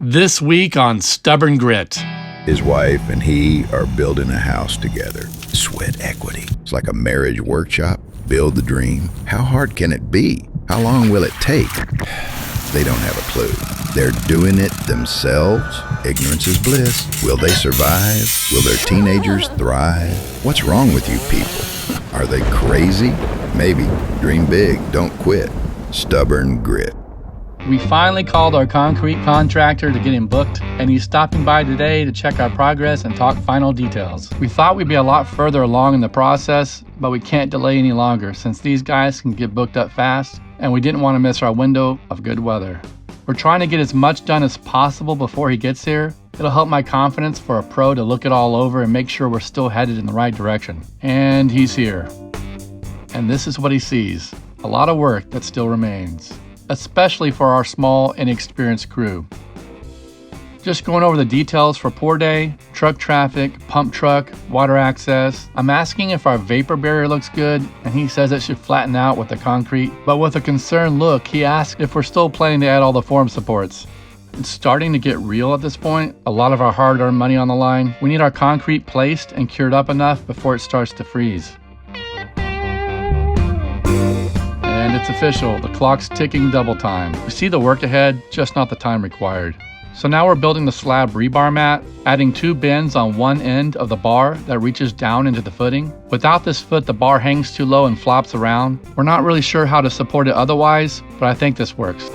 This week on Stubborn Grit. His wife and he are building a house together. Sweat equity. It's like a marriage workshop. Build the dream. How hard can it be? How long will it take? They don't have a clue. They're doing it themselves. Ignorance is bliss. Will they survive? Will their teenagers thrive? What's wrong with you people? Are they crazy? Maybe. Dream big. Don't quit. Stubborn Grit. We finally called our concrete contractor to get him booked, and he's stopping by today to check our progress and talk final details. We thought we'd be a lot further along in the process, but we can't delay any longer since these guys can get booked up fast, and we didn't want to miss our window of good weather. We're trying to get as much done as possible before he gets here. It'll help my confidence for a pro to look it all over and make sure we're still headed in the right direction. And he's here. And this is what he sees. A lot of work that still remains, especially for our small, inexperienced crew. Just going over the details for pour day, truck traffic, pump truck, water access. I'm asking if our vapor barrier looks good, and he says it should flatten out with the concrete. But with a concerned look, he asks if we're still planning to add all the form supports. It's starting to get real at this point. A lot of our hard-earned money on the line. We need our concrete placed and cured up enough before it starts to freeze. And it's official, the clock's ticking double time. We see the work ahead, just not the time required. So now we're building the slab rebar mat, adding 2 bends on one end of the bar that reaches down into the footing. Without this foot, the bar hangs too low and flops around. We're not really sure how to support it otherwise, but I think this works.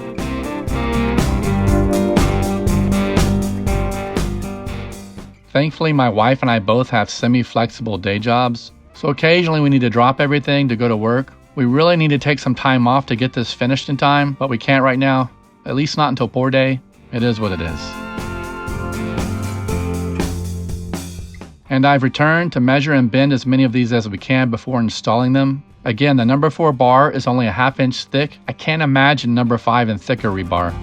Thankfully, my wife and I both have semi-flexible day jobs, so occasionally we need to drop everything to go to work. We really need to take some time off to get this finished in time, but we can't right now, at least not until pour day. It is what it is. And I've returned to measure and bend as many of these as we can before installing them. Again, the number 4 bar is only a ½ inch thick. I can't imagine number 5 and thicker rebar.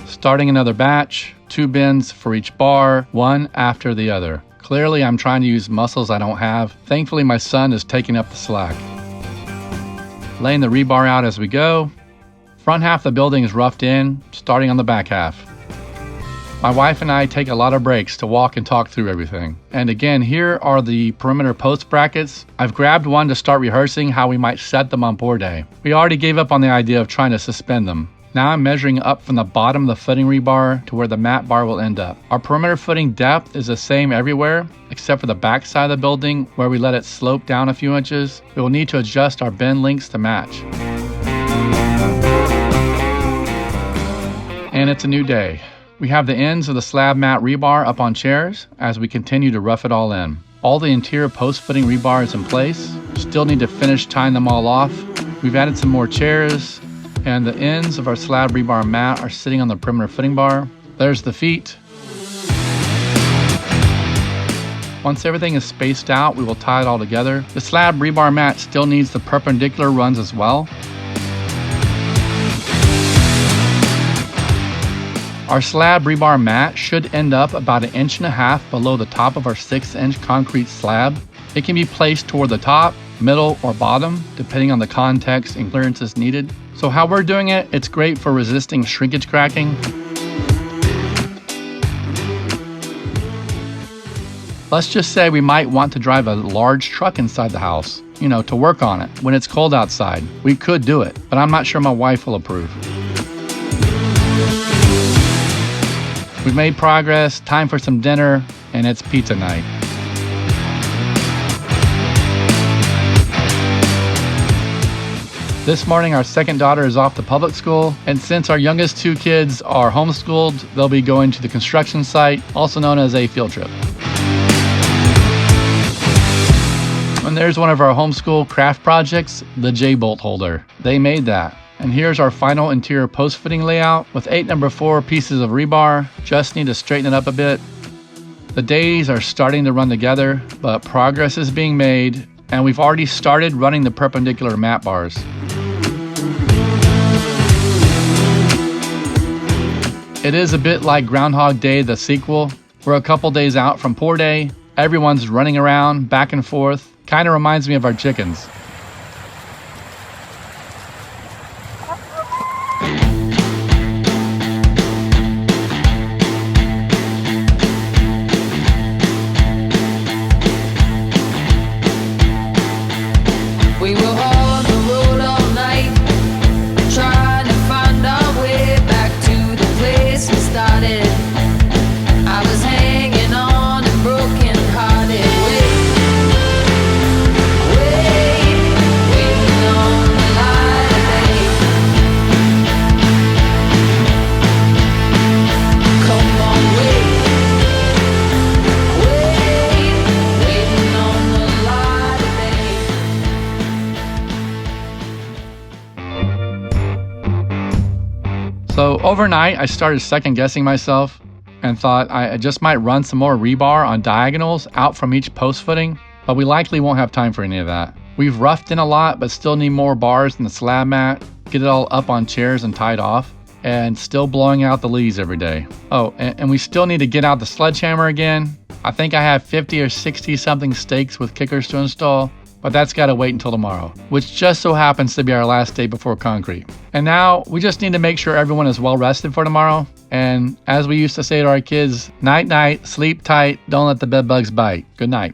Starting another batch, 2 bends for each bar, one after the other. Clearly, I'm trying to use muscles I don't have. Thankfully, my son is taking up the slack. Laying the rebar out as we go. Front half of the building is roughed in, starting on the back half. My wife and I take a lot of breaks to walk and talk through everything. And again, here are the perimeter post brackets. I've grabbed one to start rehearsing how we might set them on pour day. We already gave up on the idea of trying to suspend them. Now I'm measuring up from the bottom of the footing rebar to where the mat bar will end up. Our perimeter footing depth is the same everywhere, except for the back side of the building where we let it slope down a few inches. We will need to adjust our bend lengths to match. And it's a new day. We have the ends of the slab mat rebar up on chairs as we continue to rough it all in. All the interior post footing rebar is in place. Still need to finish tying them all off. We've added some more chairs, and the ends of our slab rebar mat are sitting on the perimeter footing bar. There's the feet. Once everything is spaced out, we will tie it all together. The slab rebar mat still needs the perpendicular runs as well. Our slab rebar mat should end up about 1.5 inches below the top of our 6-inch concrete slab. It can be placed toward the top, middle, or bottom, depending on the context and clearances needed. So how we're doing it, it's great for resisting shrinkage cracking. Let's just say we might want to drive a large truck inside the house, to work on it when it's cold outside. We could do it, but I'm not sure my wife will approve. We've made progress, time for some dinner, and it's pizza night. This morning, our second daughter is off to public school, and since our youngest 2 kids are homeschooled, they'll be going to the construction site, also known as a field trip. And there's one of our homeschool craft projects, the J-bolt holder. They made that. And here's our final interior post footing layout with 8 number 4 pieces of rebar. Just need to straighten it up a bit. The days are starting to run together, but progress is being made, and we've already started running the perpendicular mat bars. It is a bit like Groundhog Day, the sequel. We're a couple days out from pour day. Everyone's running around, back and forth. Kind of reminds me of our chickens. So overnight, I started second guessing myself and thought I just might run some more rebar on diagonals out from each post footing, but we likely won't have time for any of that. We've roughed in a lot, but still need more bars in the slab mat, get it all up on chairs and tied off, and still blowing out the leads every day. Oh, and we still need to get out the sledgehammer again. I think I have 50 or 60 something stakes with kickers to install, but that's got to wait until tomorrow, which just so happens to be our last day before concrete. And now we just need to make sure everyone is well rested for tomorrow. And as we used to say to our kids, night night, sleep tight, don't let the bed bugs bite. Good night.